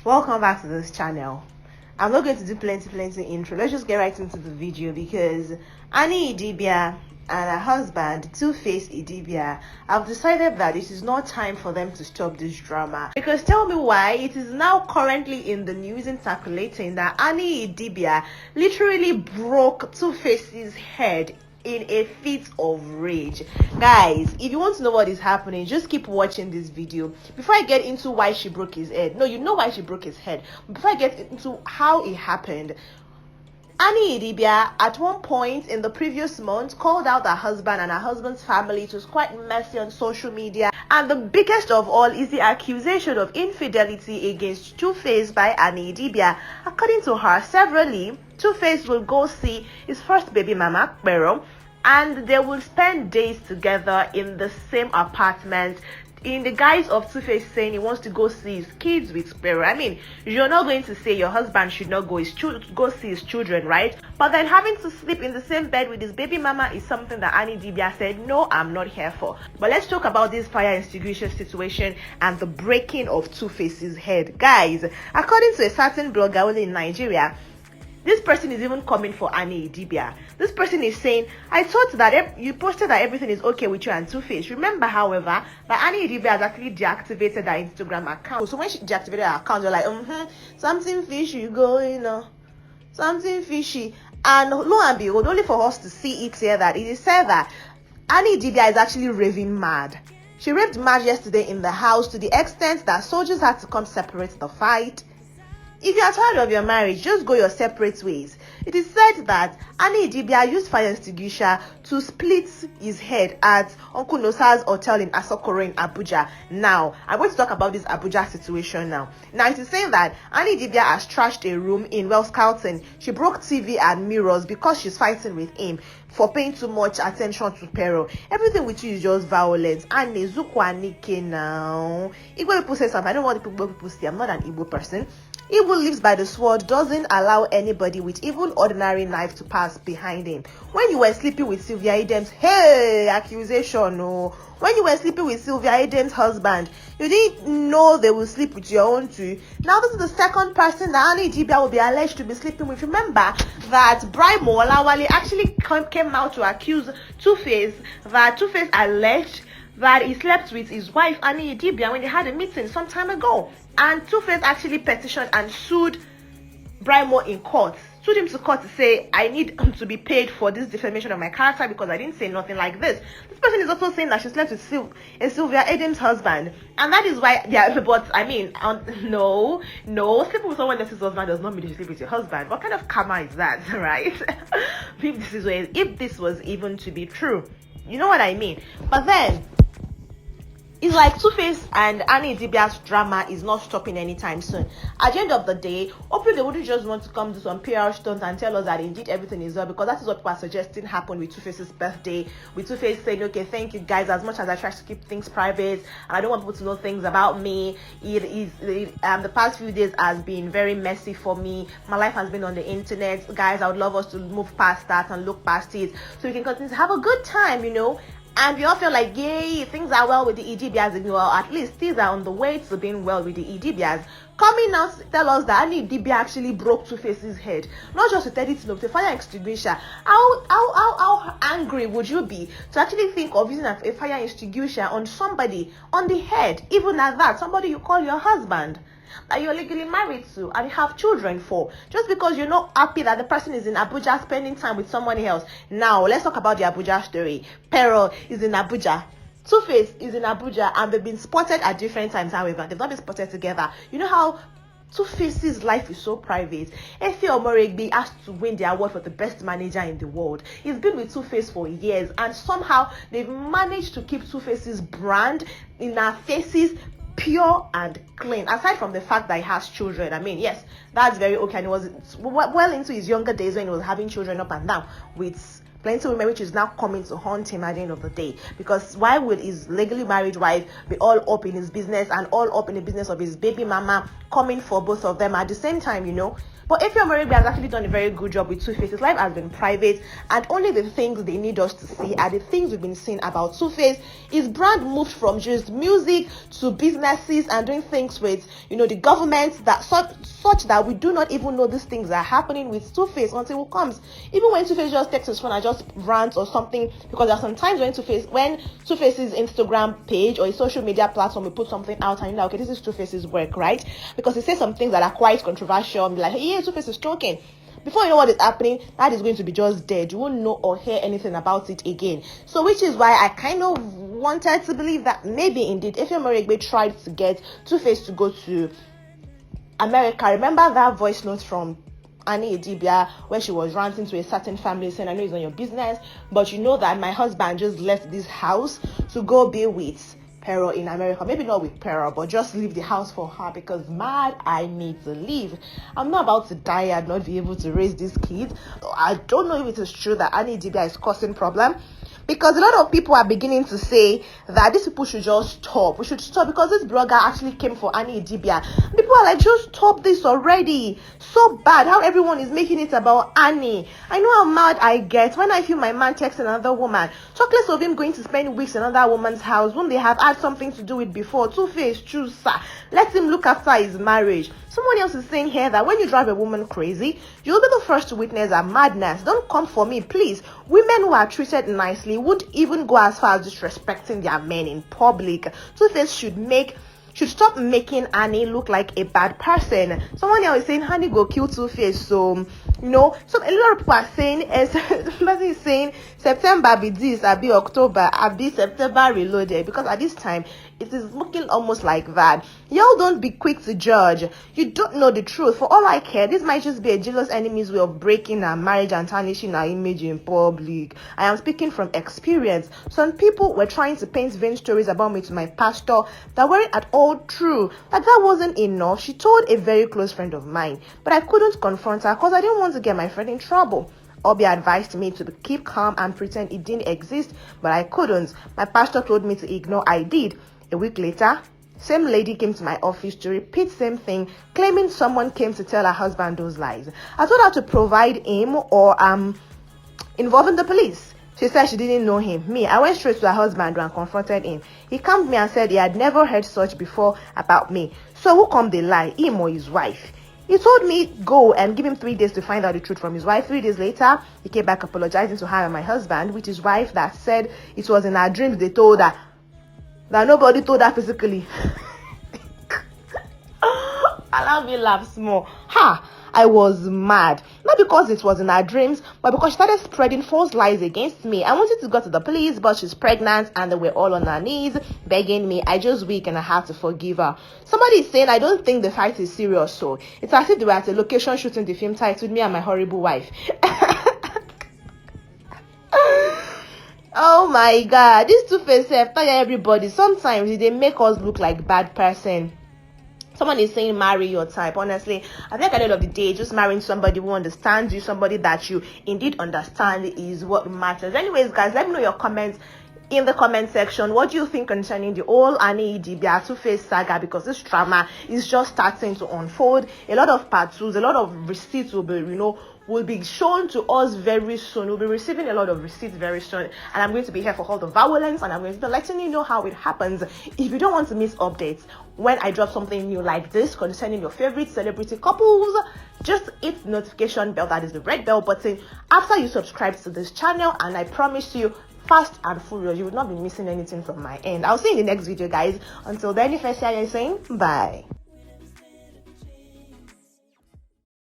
Welcome back to this channel. I'm not going to do plenty intro. Let's just get right into the video because Annie Idibia and her husband 2Face Idibia have decided that it is not time for them to stop this drama. Because tell me why. It is now currently in the news and circulating that Annie Idibia literally broke 2Face's head in a fit of rage. Guys, if you want to know what is happening, just keep watching this video. Before I get into why she broke his head, no, you know why she broke his head. Before I get into how it happened, Annie Idibia at one point in the previous month called out her husband and her husband's family. It was quite messy on social media, and the biggest of all is the accusation of infidelity against 2Face by Annie Idibia. According to her, severally 2Face will go see his first baby mama, Pero, and they will spend days together in the same apartment, in the guise of 2Face saying he wants to go see his kids with Pero. I mean, you're not going to say your husband should not go see his children, right? But then having to sleep in the same bed with his baby mama is something that Annie Idibia said, no, I'm not here for. But let's talk about this fire extinguisher situation and the breaking of 2Face's head. Guys, according to a certain blogger only in Nigeria, this person is even coming for Annie Idibia. This person is saying, I thought that you posted that everything is okay with you and 2Face. Remember, however, that Annie Idibia has actually deactivated her Instagram account. So when she deactivated her account, you're like, something fishy going on. Something fishy. And lo and behold, only for us to see it here that it is said that Annie Idibia is actually raving mad. She raved mad yesterday in the house to the extent that soldiers had to come separate the fight. If you are tired of your marriage, just go your separate ways. It is said that Annie Idibia used fire extinguisher to split his head at Uncle Nosa's hotel in Asokoro in Abuja. Now, I'm going to talk about this Abuja situation now. Now, it is saying that Annie Idibia has trashed a room in Wells Carlton. She broke TV and mirrors because she's fighting with him for paying too much attention to Pero. Everything with you is just violence. And Nezukwanike now. Igbo people say something. I don't want the people say. I'm not an Igbo person. Evil lives by the sword doesn't allow anybody with even ordinary knife to pass behind him. When you were sleeping with Sylvia Idem's, accusation, no. When you were sleeping with Sylvia Idem's husband, you didn't know they will sleep with your own too. Now this is the second person that Annie Idibia will be alleged to be sleeping with. Remember that Brimo Olawale actually came out to accuse 2Face, that 2Face alleged that he slept with his wife Annie Idibia when they had a meeting some time ago. And 2Face actually petitioned and sued Brimo in court. Sued him to court to say, I need to be paid for this defamation of my character because I didn't say nothing like this. This person is also saying that she slept with Sylvia Adem's husband. And that is why, but I mean, no, sleeping with someone else's husband does not mean you sleep with your husband. What kind of karma is that, right? If this was even to be true, you know what I mean? But then, it's like 2Face and Annie Idibia's drama is not stopping anytime soon. At the end of the day, hopefully they wouldn't just want to come to some PR stunts and tell us that indeed everything is well, because that is what people are suggesting happened with 2Face's birthday. With 2Face saying, okay, thank you guys, as much as I try to keep things private and I don't want people to know things about me, the past few days has been very messy for me. My life has been on the internet. Guys, I would love us to move past that and look past it so we can continue to have a good time, And we all feel like, yay, things are well with the Idibias, and well, at least things are on the way to being well with the Idibias. Coming out to tell us that Annie Idibia actually broke 2Face's head, not just with anything of the fire extinguisher. How angry would you be to actually think of using a fire extinguisher on somebody on the head, even at that, somebody you call your husband, that you're legally married to and you have children for, just because you're not happy that the person is in Abuja spending time with someone else? Now let's talk about the Abuja story. Pero is in Abuja, 2Face is in Abuja, and they've been spotted at different times. However, they've not been spotted together. You know how 2Face's life is so private. Efe Omoregbe asked to win the award for the best manager in the world. He's been with 2Face for years, and somehow they've managed to keep 2Face's brand in our faces pure and clean, aside from the fact that he has children. I mean, yes, that's very okay, and he was well into his younger days when he was having children up and down with plenty of women, which is now coming to haunt him at the end of the day. Because why would his legally married wife be all up in his business and all up in the business of his baby mama, coming for both of them at the same time? But Idibia has actually done a very good job with 2Face. His life has been private, and only the things they need us to see are the things we've been seeing about 2Face. His brand moved from just music to businesses and doing things with, the government, that such that we do not even know these things are happening with 2Face until it comes. Even when 2Face just takes his phone and just rants or something, because there are some times when 2Face's Instagram page or his social media platform will put something out and okay, this is 2Face's work, right? Because he says some things that are quite controversial and be like, hey, yeah, 2Face is talking. Before you know what is happening, that is going to be just dead. You won't know or hear anything about it again. So which is why I kind of wanted to believe that maybe indeed Idibia tried to get 2Face to go to America. Remember that voice note from Annie Idibia where she was ranting to a certain family saying, I know it's not your business, but you know that my husband just left this house to go be with Pero in America. Maybe not with Pero, but just leave the house for her because mad, I need to leave. I'm not about to die and not be able to raise these kids. I don't know if it is true that Annie Idibia is causing problem, because a lot of people are beginning to say that these people should just stop. We should stop because this blogger actually came for Annie Idibia. People are like, just stop this already. So bad how everyone is making it about Annie. I know how mad I get when I feel my man text another woman. Talk less of him going to spend weeks in another woman's house whom they have had something to do with before. 2Face, choose, sir. Let him look after his marriage. Someone else is saying here that when you drive a woman crazy, you'll be the first to witness her madness. Don't come for me, please. Women who are treated nicely would even go as far as disrespecting their men in public. 2Face should stop making Annie look like a bad person. Someone else is saying Annie go kill 2Face. So a lot of people are saying, somebody is saying September be this, be October, be September reloaded, because at this time it is looking almost like that. Y'all don't be quick to judge. You don't know the truth. For all I care, this might just be a jealous enemy's way of breaking our marriage and tarnishing our image in public. I am speaking from experience. Some people were trying to paint vain stories about me to my pastor that weren't at all true. That wasn't enough. She told a very close friend of mine, but I couldn't confront her because I didn't want to get my friend in trouble. Obi advised me to keep calm and pretend it didn't exist, but I couldn't. My pastor told me to ignore. I did. A week later, same lady came to my office to repeat same thing, claiming someone came to tell her husband those lies. I told her to provide him or involving the police. She said she didn't know him. Me, I went straight to her husband and confronted him. He calmed me and said he had never heard such before about me. So who come the lie, him or his wife? He told me go and give him 3 days to find out the truth from his wife. 3 days later, he came back apologizing to her and my husband, with his wife that said it was in her dreams they told her. That nobody told her physically. Allow me laugh small. I was mad. Not because it was in her dreams, but because she started spreading false lies against me. I wanted to go to the police, but she's pregnant and they were all on her knees begging me. I just weak and I had to forgive her. Somebody is saying I don't think the fight is serious, so it's as if they were at a location shooting the film titled Me and My Horrible Wife. Oh my god, these 2Face tire everybody. Sometimes they make us look like bad person. Someone is saying marry your type. Honestly, I think at the end of the day, just marrying somebody who understands you, somebody that you indeed understand, is what matters. Anyways, guys, let me know your comments in the comment section. What do you think concerning the whole Annie Idibia 2Face saga? Because this drama is just starting to unfold. A lot of part twos, a lot of receipts will be shown to us very soon. We'll be receiving a lot of receipts very soon, and I'm going to be here for all the violence, and I'm going to be letting you know how it happens. If you don't want to miss updates when I drop something new like this concerning your favorite celebrity couples, just hit the notification bell, that is the red bell button, after you subscribe to this channel, and I promise you, fast and furious, you will not be missing anything from my end. I'll see you in the next video, guys. Until then, if I say anything, bye.